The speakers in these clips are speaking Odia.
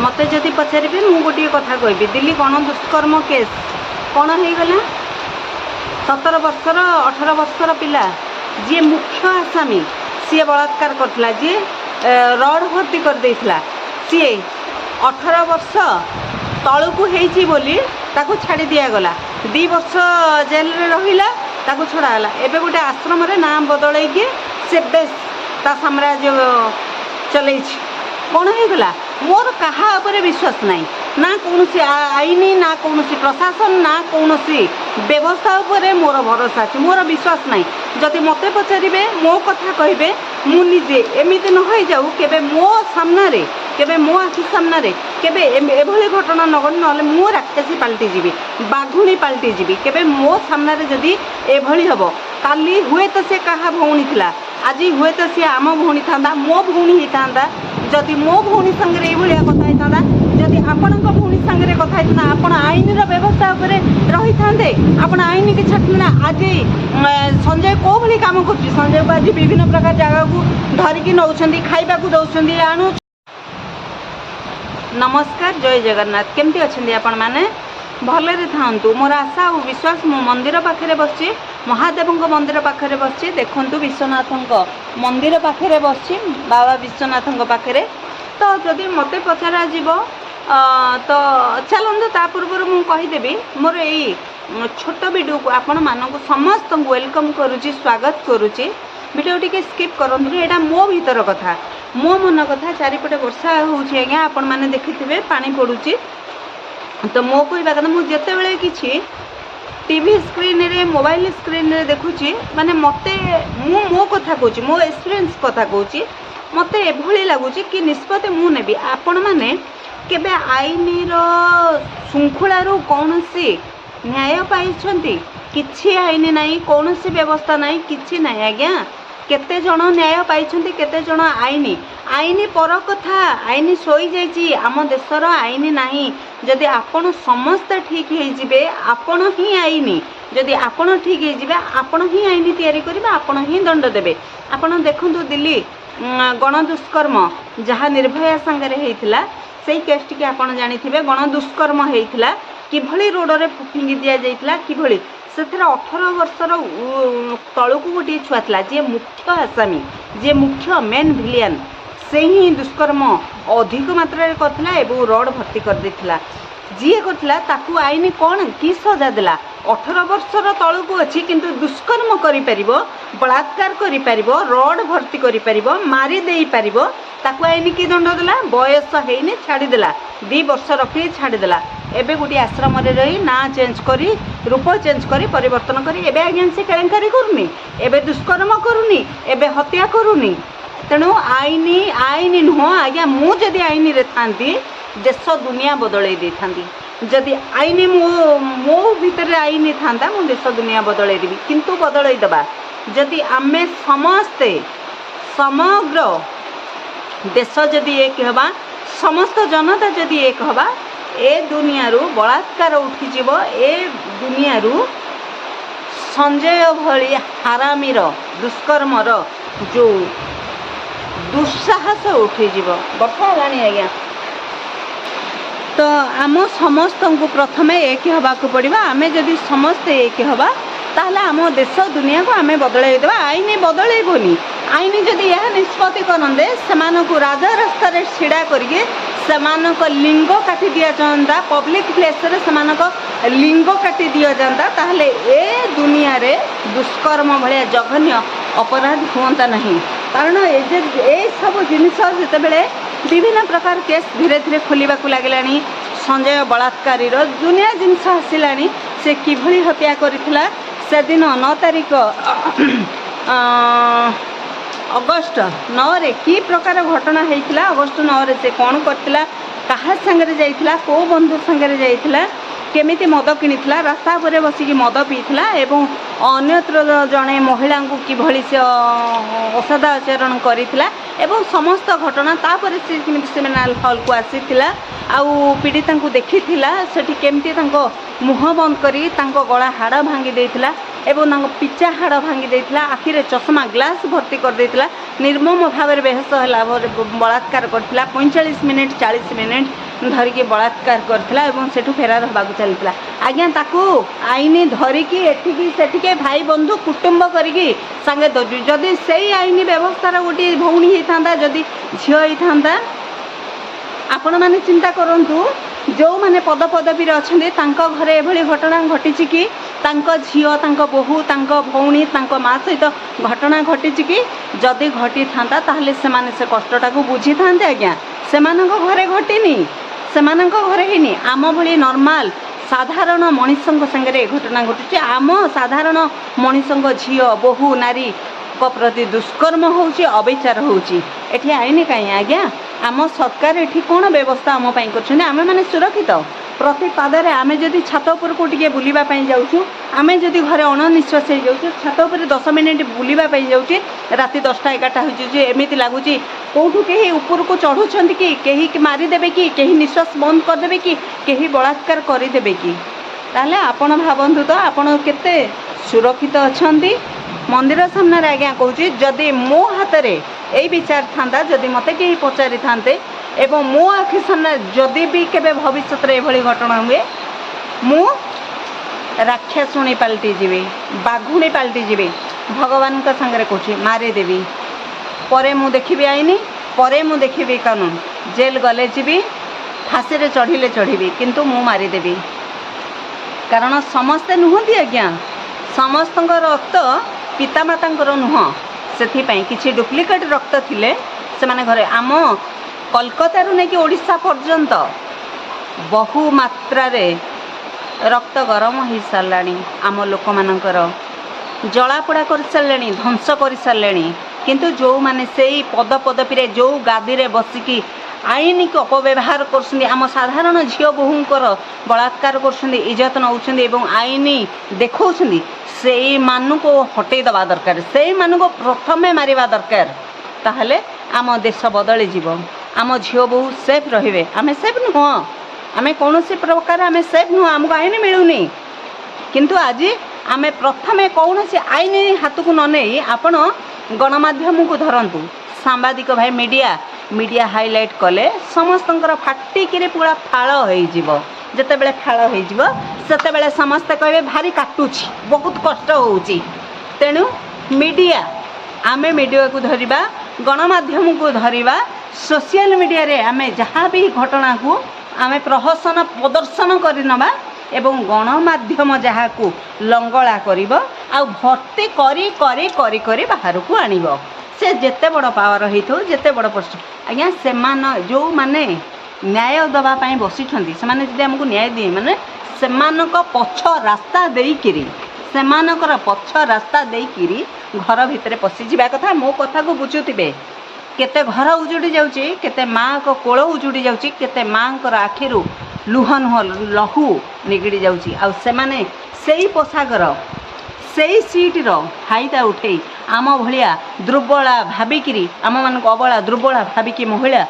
मत जदि पचारे मु गोटे कथा कहबी दिल्ली गण दुष्कर्म केस कौन हो गला 17 वर्षर 18 वर्षर पिला जी मुख्य आसामी सी बलात्कार करथिला जी रड भर्ती कर देथिला सी 18 वर्ष तलकू हेची बोली ताकू छाड़ी दिया गला 2 वर्ष जेल रे रहिला ताकू छड़ाला एबे गोटे आश्रम रे नाम बदलै के से बेस ता साम्राज्य चलै छी कौन हो गला मोर कहा उपरे विश्वास नहीं ना कौन आईनी ना कौन प्रशासन ना कौन व्यवस्था उपरे मोर भरोसा अच्छे मोर विश्वास नहीं जदि मत पचारे मो कथा कहे मुझे एमती न हो जाऊ केबे मो सामने केबे मो आखि सामने केबे एभली घटना न घटी ना मु राक्षसी पलटि जीवी बाघुणी पलटि जीवी केबे मो सामने जदि एभली हम काली हुए तो से कहा भौणी थिला आज हुए तो सी आम भौणी था मो भौणी होता जदि मो भौणी संगे ये कथा होता जदि आपण भौणी संगे कथा होता आपण आईन व्यवस्था रही था आपण आईन की छाटना आज संजय कौ भली काम कर संजय को आज विभिन्न प्रकार जगह को धरिकी नौ खाइबा को दौरान आणु नमस्कार जय जगन्नाथ केमती अच्छे आपण मैंने भलरे थांतु मोर आशा और विश्वास मो मंदिर पाखे बसची महादेव मंदिर पाखे बसची देखु विश्वनाथ मंदिर पाखे बसची बाबा विश्वनाथ पाखे तो जदि मत पचरा जीव तो चलते ता पूर्व मु कहीदेवी मोर यही छोट वीडियो को आपण मानक समस्त वेलकम करुच्ची स्वागत करुच्ची वीडियो टी स्किप करूँ यहाँ मो भीतर कथा मो मन कथा चारिपटे वर्षा होगी आज्ञा आपण मैंने देखिथे पानी पड़ुची तो मो कहवा कथा मुझे कि टीवी स्क्रीन रे मोबाइल स्क्रीन रे देखुची माने मते मो कथा कहूँ मो एक्सपीरियंस कथा कहूँ मते एभली लगुच कि निष्पत्ति मु नेबी आपण माने केबे आईन श्रृंखलारू कौन न्याय पाई किछि आईन नाई कौन व्यवस्था नाई किछि नाई आज्ञा केते जन न्याय पाई केते जन आईन आईन पर कथा आईन सोई जाइए आम देशर आईन नाही जदि आपण समस्ते ठीक है आपण ही आईन जदि आपण ठीक है आपण ही आईन तैयारी करेंगे आपण ही दंड देवे आपण देखु दिल्ली गण दुष्कर्म जहाँ निर्भया सांगे होता से केस टी आपण जानी गण दुष्कर्म होता किभली रोड में फिंगी दि जाता किभली से 18 वर्षर तलू गोटे छुआ था जी मुख्य आसामी जी मुख्य मेन भिलियन से ही दुष्कर्म अधिक मात्रा करथिला एवं रड भर्ती कर देथिला जी करथिला ताकू आईन कौन कि सजा देला 18 वर्षर तलू अच्छी किंतु दुष्कर्म करि परिबो बलात्कार करि परिबो रड भर्ती करि परिबो मारी देई परिबो ताकू आईन की दंड देला बयस हेनी छाड़ी देला 2 वर्ष रखी छाड़ी देला एबे गोटे आश्रम रे रही ना चेंज करी रूप चेंज करी परिवर्तन करी एबे आज्ञा से केलेंकारी करूनी एबे दुष्कर्म करूनी एबे हत्या करूनी तेणु आईन आईन नुह आज्ञा मु जदि आईन रे थांती देश दुनिया बदलै दे थांती जदि आईन मो भीतर आईन था मु देश दुनिया बदलै देबी किंतु बदलै दबा जदि आमे समस्ते समग्र देश जदि एक हवा समस्त जनता जदि एक हवा ए दुनिया रू बलात्कार उठीजीव ए दुनिया रू संजय भली हारामीर दुष्कर्मर जो दुस्साहस उठीजीव बर्षा है आज्ञा तो आम समस्त को प्रथम एक हवा को पड़ा आम जदि समस्ते एक हवा ताहले आम देश दुनिया को आम बदलै देवा आईन बदलैबनी आईन जदि यह निष्पत्ति करते से राजा रास्ता छिड़ा करके सेमानक लिंग काटी दिया जाता पब्लिक प्लेस रे सेमानक लिंग काटी दिया जाता ताहले ए दुनिया रे दुष्कर्म भलिया जघन्य अपराध हुआ नहीं कारण ए सब जिनिस जितेबले विभिन्न प्रकार केस धीरे धीरे खोलने को लगे संजय बलात्कारी दुनिया जिनस आसला से किभली हत्या करथिला से दिन 9 तारिख अगस्ट 9 रे कि प्रकार घटना होता अगस्ट 9 रे से कौन करथिला कहा संगे जाइथिला को बंधु संगे जाइथिला केमिति मद किनिथिला रास्ता पर बसिकी मद पीथिला एवं अन्यत्र जड़े महिला को किभली से असदाचरण करिथिला एवं समस्त घटना तापर से सेमिनाल हॉल को आसीथिला आउ पीड़िता को देखिथिला सेठी केमिति तांको मुह बंद करी तांको गला हाड़ भांगी देथिला एवं पिचा हाड़ भांगी देथिला आखिरे चश्मा ग्लास भर्ती कर देथिला निर्मम भाव में बेहोश होला बलात्कार करथिला 45 मिनिट 40 मिनिट ଧରିକି ବଳାତ୍କାର କରିଥିଲା ଏବଂ ସେଠୁ ଫେରାର ହେବାକୁ ଚାଲିଥିଲା। ଆଜ୍ଞା ତାକୁ ଆଇନ ଧରିକି ଏଠିକି ସେଠିକି ଭାଇ ବନ୍ଧୁ କୁଟୁମ୍ବ କରିକି ସାଙ୍ଗେ ଦଉଛୁ। ଯଦି ସେଇ ଆଇନ ବ୍ୟବସ୍ଥାର ଗୋଟିଏ ଭଉଣୀ ହେଇଥାନ୍ତା, ଯଦି ଝିଅ ହେଇଥାନ୍ତା, ଆପଣମାନେ ଚିନ୍ତା କରନ୍ତୁ ଯେଉଁମାନେ ପଦପଦବୀରେ ଅଛନ୍ତି ତାଙ୍କ ଘରେ ଏଭଳି ଘଟଣା ଘଟିଛି କି ତାଙ୍କ ଝିଅ, ତାଙ୍କ ବୋହୂ, ତାଙ୍କ ଭଉଣୀ, ତାଙ୍କ ମା ସହିତ ଘଟଣା ଘଟିଛି କି? ଯଦି ଘଟିଥାନ୍ତା ତାହେଲେ ସେମାନେ ସେ କଷ୍ଟଟାକୁ ବୁଝିଥାନ୍ତେ। ଆଜ୍ଞା ସେମାନଙ୍କ ଘରେ ଘଟିନି, ସେମାନଙ୍କ ଘରେ ହେଇନି। ଆମ ଭଳି ନର୍ମାଲ ସାଧାରଣ ମଣିଷଙ୍କ ସାଙ୍ଗରେ ଏ ଘଟଣା ଘଟୁଛି। ଆମ ସାଧାରଣ ମଣିଷଙ୍କ ଝିଅ, ବୋହୂ, ନାରୀଙ୍କ ପ୍ରତି ଦୁଷ୍କର୍ମ ହେଉଛି, ଅବିଚାର ହେଉଛି। ଏଠି ଆଇନ କାହିଁ ଆଜ୍ଞା? ଆମ ସରକାର ଏଠି କ'ଣ ବ୍ୟବସ୍ଥା ଆମ ପାଇଁ କରୁଛନ୍ତି? ଆମେମାନେ ସୁରକ୍ଷିତ ପ୍ରତି ପାଦରେ? ଆମେ ଯଦି ଛାତ ଉପରକୁ ଟିକେ ବୁଲିବା ପାଇଁ ଯାଉଛୁ, ଆମେ ଯଦି ଘରେ ଅଣନିଶ୍ୱାସ ହେଇଯାଉଛୁ, ଛାତ ଉପରେ 10 ମିନିଟ୍ ବୁଲିବା ପାଇଁ ଯାଉଛି, ରାତି 10ଟା 11ଟା ହେଇଯାଉଛି, ଏମିତି ଲାଗୁଛି କେଉଁଠୁ କେହି ଉପରକୁ ଚଢ଼ୁଛନ୍ତି କି, କେହି ମାରିଦେବେ କି, କେହି ନିଶ୍ୱାସ ବନ୍ଦ କରିଦେବେ କି, କେହି ବଳାତ୍କାର କରିଦେବେ କି? ତାହେଲେ ଆପଣ ଭାବନ୍ତୁ ତ ଆପଣ କେତେ ସୁରକ୍ଷିତ ଅଛନ୍ତି। ମନ୍ଦିର ସାମ୍ନାରେ ଆଜ୍ଞା କହୁଛି, ଯଦି ମୋ ହାତରେ ଏଇ ବିଚାର ଥାନ୍ତା, ଯଦି ମୋତେ କେହି ପଚାରିଥାନ୍ତେ ଏବଂ ମୋ ଆଖି ସାମ୍ନାରେ ଯଦି ବି କେବେ ଭବିଷ୍ୟତରେ ଏଭଳି ଘଟଣା ହୁଏ, ମୁଁ ରାକ୍ଷାସୁଣୀ ପାଲଟି ଯିବି, ବାଘୁଣୀ ପାଲଟି ଯିବି। ଭଗବାନଙ୍କ ସାଙ୍ଗରେ କହୁଛି ମାରିଦେବି। ପରେ ମୁଁ ଦେଖିବି ଆଇନ, ପରେ ମୁଁ ଦେଖିବି କାନୁନ। ଜେଲ୍ ଗଲେ ଯିବି, ଫାଶୀରେ ଚଢ଼ିଲେ ଚଢ଼ିବି, କିନ୍ତୁ ମୁଁ ମାରିଦେବି। କାରଣ ସମସ୍ତେ ନୁହନ୍ତି ଆଜ୍ଞା, ସମସ୍ତଙ୍କ ରକ୍ତ ପିତାମାତାଙ୍କର ନୁହଁ। ସେଥିପାଇଁ କିଛି ଡୁପ୍ଲିକେଟ୍ ରକ୍ତ ଥିଲେ ସେମାନେ ଘରେ। ଆମ କଲକତାରୁ ନେଇକି ଓଡ଼ିଶା ପର୍ଯ୍ୟନ୍ତ ବହୁ ମାତ୍ରାରେ ରକ୍ତ ଗରମ ହେଇସାରିଲାଣି। ଆମ ଲୋକମାନଙ୍କର ଜଳାପୋଡ଼ା କରିସାରିଲେଣି, ଧ୍ୱଂସ କରିସାରିଲେଣି। କିନ୍ତୁ ଯେଉଁମାନେ ସେଇ ପଦପଦବୀରେ, ଯେଉଁ ଗାଦିରେ ବସିକି ଆଇନକୁ ଅପବ୍ୟବହାର କରୁଛନ୍ତି, ଆମ ସାଧାରଣ ଝିଅ ବୋହୂଙ୍କର ବଳାତ୍କାର କରୁଛନ୍ତି, ଇଜ୍ଜତ ନେଉଛନ୍ତି ଏବଂ ଆଇନ ଦେଖାଉଛନ୍ତି, ସେଇମାନଙ୍କୁ ହଟେଇ ଦେବା ଦରକାର, ସେଇମାନଙ୍କୁ ପ୍ରଥମେ ମାରିବା ଦରକାର। ତାହେଲେ ଆମ ଦେଶ ବଦଳିଯିବ, ଆମ ଝିଅ ବୋହୂ ସେଫ୍ ରହିବେ। ଆମେ ସେଫ୍ ନୁହଁ, ଆମେ କୌଣସି ପ୍ରକାର ଆମେ ସେଫ୍ ନୁହଁ, ଆମକୁ ଆଇନ ମିଳୁନି। କିନ୍ତୁ ଆଜି ଆମେ ପ୍ରଥମେ କୌଣସି ଆଇନ ହାତକୁ ନ ନେଇ ଆପଣ ଗଣମାଧ୍ୟମକୁ ଧରନ୍ତୁ, ସାମ୍ବାଦିକ ଭାଇ, ମିଡ଼ିଆ ହାଇଲାଇଟ୍ କଲେ ସମସ୍ତଙ୍କର ଫାଟିକିରି ପୁରା ଫାଳ ହେଇଯିବ। ଯେତେବେଳେ ଫାଳ ହେଇଯିବ ସେତେବେଳେ ସମସ୍ତେ କହିବେ ଭାରି କାଟୁଛି, ବହୁତ କଷ୍ଟ ହେଉଛି। ତେଣୁ ଆମେ ମିଡ଼ିଆକୁ ଧରିବା, ଗଣମାଧ୍ୟମକୁ ଧରିବା, ସୋସିଆଲ ମିଡ଼ିଆରେ ଆମେ ଯାହା ବି ଘଟଣାକୁ ଆମେ ପ୍ରଦର୍ଶନ କରିନେବା ଏବଂ ଗଣମାଧ୍ୟମ ଯାହାକୁ ଲଙ୍ଗଳା କରିବ ଆଉ ଭର୍ତ୍ତି କରି କରି କରି କରି ବାହାରକୁ ଆଣିବ। ସେ ଯେତେ ବଡ଼ ପାୱାର ହେଇଥିବ, ଯେତେ ବଡ଼ ପୋଷ୍ଟ। ଆଜ୍ଞା ଯେଉଁମାନେ ନ୍ୟାୟ ଦେବା ପାଇଁ ବସିଛନ୍ତି, ସେମାନେ ଯଦି ଆମକୁ ନ୍ୟାୟ ଦିଏ ମାନେ ସେମାନଙ୍କର ପଛ ରାସ୍ତା ଦେଇକିରି ଘର ଭିତରେ ପଶିଯିବା କଥା। ମୋ କଥାକୁ ବୁଝୁଥିବେ। କେତେ ଘର ଉଜୁଡ଼ି ଯାଉଛି, କେତେ ମାଆଙ୍କ କୋଳ ଉଜୁଡ଼ି ଯାଉଛି, କେତେ ମାଆଙ୍କର ଆଖିରୁ ଲହୁ ନିଗିଡ଼ି ଯାଉଛି। ଆଉ ସେମାନେ ସେଇ ପୋଷାକର, ସେଇ ସିଟ୍ର ଫାଇଦା ଉଠେଇ ଆମ ଭଳିଆ ଦୁର୍ବଳା ଭାବିକିରି, ଆମମାନଙ୍କୁ ଅବଳା ଦୁର୍ବଳା ଭାବିକି ମହିଳା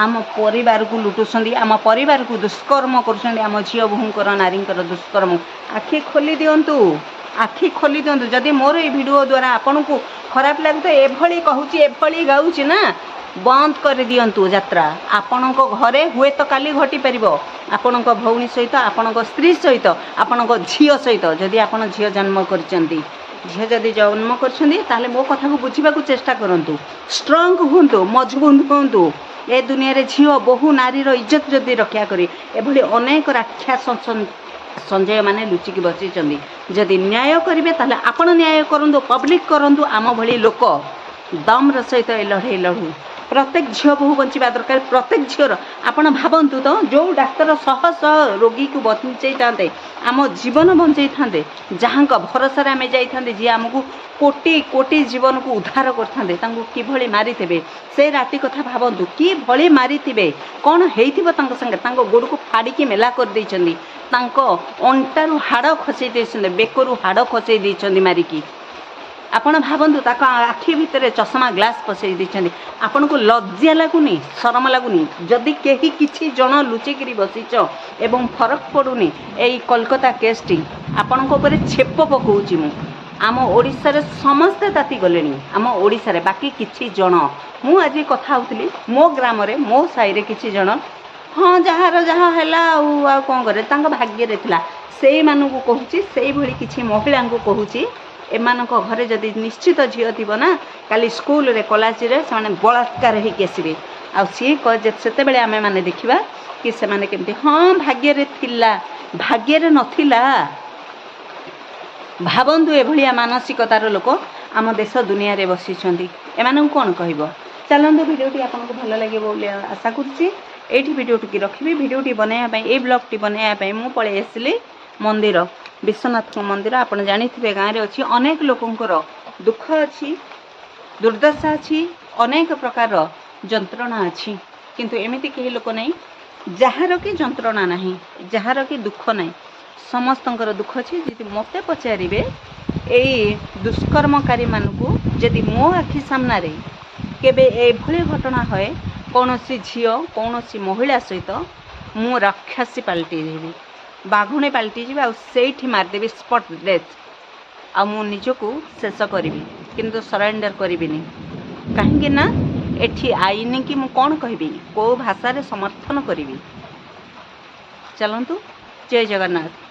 ଆମ ପରିବାରକୁ ଲୁଟୁଛନ୍ତି, ଆମ ପରିବାରକୁ ଦୁଷ୍କର୍ମ କରୁଛନ୍ତି। ଆମ ଝିଅ ବୋହୂଙ୍କର, ନାରୀଙ୍କର ଦୁଷ୍କର୍ମ। ଆଖି ଖୋଲି ଦିଅନ୍ତୁ, ଆଖି ଖୋଲି ଦିଅନ୍ତୁ। ଯଦି ମୋର ଏଇ ଭିଡ଼ିଓ ଦ୍ୱାରା ଆପଣଙ୍କୁ ଖରାପ ଲାଗୁଥିବ, ଏଭଳି କହୁଛି, ଏଭଳି ଗାଉଛି ନା, ବନ୍ଦ କରିଦିଅନ୍ତୁ ଯାତ୍ରା। ଆପଣଙ୍କ ଘରେ ହୁଏତ କାଲି ଘଟିପାରିବ, ଆପଣଙ୍କ ଭଉଣୀ ସହିତ, ଆପଣଙ୍କ ସ୍ତ୍ରୀ ସହିତ, ଆପଣଙ୍କ ଝିଅ ସହିତ। ଯଦି ଆପଣ ଝିଅ ଜନ୍ମ କରିଛନ୍ତି, ତାହେଲେ ମୋ କଥାକୁ ବୁଝିବାକୁ ଚେଷ୍ଟା କରନ୍ତୁ। ଷ୍ଟ୍ରଙ୍ଗ ହୁଅନ୍ତୁ, ମଜବୁତ ହୁଅନ୍ତୁ। ଏ ଦୁନିଆରେ ଝିଅ, ବୋହୂ, ନାରୀର ଇଜ୍ଜତ ଯଦି ରକ୍ଷା କରି, ଏଭଳି ଅନେକ ରାକ୍ଷସ ସଞ୍ଜୟମାନେ ଲୁଚିକି ବସିଛନ୍ତି। ଯଦି ନ୍ୟାୟ କରିବେ ତାହେଲେ ଆପଣ ନ୍ୟାୟ କରନ୍ତୁ, ପବ୍ଲିକ୍ କରନ୍ତୁ। ଆମ ଭଳି ଲୋକ ଦମ୍ର ସହିତ ଏ ଲଢ଼େଇ ଲଢ଼ୁ। ପ୍ରତ୍ୟେକ ଝିଅ ବୋହୂ ବଞ୍ଚିବା ଦରକାର, ପ୍ରତ୍ୟେକ ଝିଅର। ଆପଣ ଭାବନ୍ତୁ ତ, ଯେଉଁ ଡାକ୍ତର ଶହ ଶହ ରୋଗୀକୁ ବଞ୍ଚେଇଥାନ୍ତେ, ଆମ ଜୀବନ ବଞ୍ଚେଇଥାନ୍ତେ, ଯାହାଙ୍କ ଭରସାରେ ଆମେ ଯାଇଥାନ୍ତେ, ଯିଏ ଆମକୁ କୋଟି କୋଟି ଜୀବନକୁ ଉଦ୍ଧାର କରିଥାନ୍ତେ, ତାଙ୍କୁ କିଭଳି ମାରିଥିବେ। ସେ ରାତି କଥା ଭାବନ୍ତୁ, କିଭଳି ମାରିଥିବେ, କ'ଣ ହେଇଥିବ ତାଙ୍କ ସାଙ୍ଗେ। ତାଙ୍କ ଗୋଡ଼କୁ ଫାଡ଼ିକି ମେଲା କରିଦେଇଛନ୍ତି, ତାଙ୍କ ଅଣ୍ଟାରୁ ହାଡ଼ ଖସେଇ ଦେଇଛନ୍ତି, ବେକରୁ ହାଡ଼ ଖସେଇ ଦେଇଛନ୍ତି ମାରିକି। ଆପଣ ଭାବନ୍ତୁ, ତାଙ୍କ ଆଖି ଭିତରେ ଚଷମା ଗ୍ଲାସ୍ ପସେଇ ଦେଇଛନ୍ତି। ଆପଣଙ୍କୁ ଲଜ୍ଜା ଲାଗୁନି, ଶରମ ଲାଗୁନି? ଯଦି କେହି କିଛି ଜଣ ଲୁଚିକିରି ବସିଛ ଏବଂ ଫରକ ପଡ଼ୁନି, ଏଇ କୋଲକାତା କେସ୍ଟି ଆପଣଙ୍କ ଉପରେ ଛେପ ପକାଉଛି ମୁଁ। ଆମ ଓଡ଼ିଶାରେ ସମସ୍ତେ ତାତି ଗଲେଣି, ଆମ ଓଡ଼ିଶାରେ। ବାକି କିଛି ଜଣ, ମୁଁ ଆଜି କଥା ହେଉଥିଲି ମୋ ଗ୍ରାମରେ, ମୋ ସାହିରେ କିଛି ଜଣ ହଁ ଯାହାର ଯାହା ହେଲା ଆଉ କ'ଣ କରେ, ତାଙ୍କ ଭାଗ୍ୟରେ ଥିଲା। ସେଇମାନଙ୍କୁ କହୁଛି, ସେଇଭଳି କିଛି ମହିଳାଙ୍କୁ କହୁଛି, ଏମାନଙ୍କ ଘରେ ଯଦି ନିଶ୍ଚିତ ଝିଅ ଥିବ ନା, କାଲି ସ୍କୁଲରେ କଲେଜରେ ସେମାନେ ବଳାତ୍କାର ହେଇକି ଆସିବେ। ଆଉ ସିଏ ସେତେବେଳେ ଆମେମାନେ ଦେଖିବା କି ସେମାନେ କେମିତି, ହଁ ଭାଗ୍ୟରେ ଥିଲା, ଭାଗ୍ୟରେ ନଥିଲା। ଭାବନ୍ତୁ ଏଭଳିଆ ମାନସିକତାର ଲୋକ ଆମ ଦେଶ ଦୁନିଆରେ ବସିଛନ୍ତି, ଏମାନଙ୍କୁ କ'ଣ କହିବ? ଚାଲନ୍ତୁ, ଭିଡ଼ିଓଟି ଆପଣଙ୍କୁ ଭଲ ଲାଗିବ ବୋଲି ଆଶା କରୁଛି। ଏଇଠି ଭିଡ଼ିଓଟିକି ରଖିବି। ଭିଡ଼ିଓଟି ବନାଇବା ପାଇଁ, ଏଇ ବ୍ଲଗ୍ଟି ବନାଇବା ପାଇଁ ମୁଁ ପଳେଇ ଆସିଲି ମନ୍ଦିର, ବିଶ୍ୱନାଥଙ୍କ ମନ୍ଦିର। ଆପଣ ଜାଣିଥିବେ ଗାଁରେ ଅଛି, ଅନେକ ଲୋକଙ୍କର ଦୁଃଖ ଅଛି, ଦୁର୍ଦ୍ଦଶା ଅଛି, ଅନେକ ପ୍ରକାରର ଯନ୍ତ୍ରଣା ଅଛି, କିନ୍ତୁ ଏମିତି କେହି ଲୋକ ନାହିଁ ଯାହାର କି ଯନ୍ତ୍ରଣା ନାହିଁ, ଯାହାର କି ଦୁଃଖ ନାହିଁ। ସମସ୍ତଙ୍କର ଦୁଃଖ ଅଛି। ଯଦି ମୋତେ ପଚାରିବେ, ଏଇ ଦୁଷ୍କର୍ମକାରୀମାନଙ୍କୁ ଯଦି ମୋ ଆଖି ସାମ୍ନାରେ କେବେ ଏଭଳି ଘଟଣା ହୁଏ, କୌଣସି ଝିଅ କୌଣସି ମହିଳା ସହିତ, ମୁଁ ରାକ୍ଷସୀ ପାଲଟିଯିବି, ବାଘୁଣୀ ପାଲଟିଯିବି, ଆଉ ସେଇଠି ମାରିଦେବି, ସ୍ପଟ୍ ଡେଥ୍। ଆଉ ମୁଁ ନିଜକୁ ଶେଷ କରିବି, କିନ୍ତୁ ସରେଣ୍ଡର କରିବିନି। କାହିଁକି ନା ଏଠି ଆଇନ କି ମୁଁ କ'ଣ କହିବି, କେଉଁ ଭାଷାରେ ସମର୍ଥନ କରିବି? ଚାଲନ୍ତୁ, ଜୟ ଜଗନ୍ନାଥ।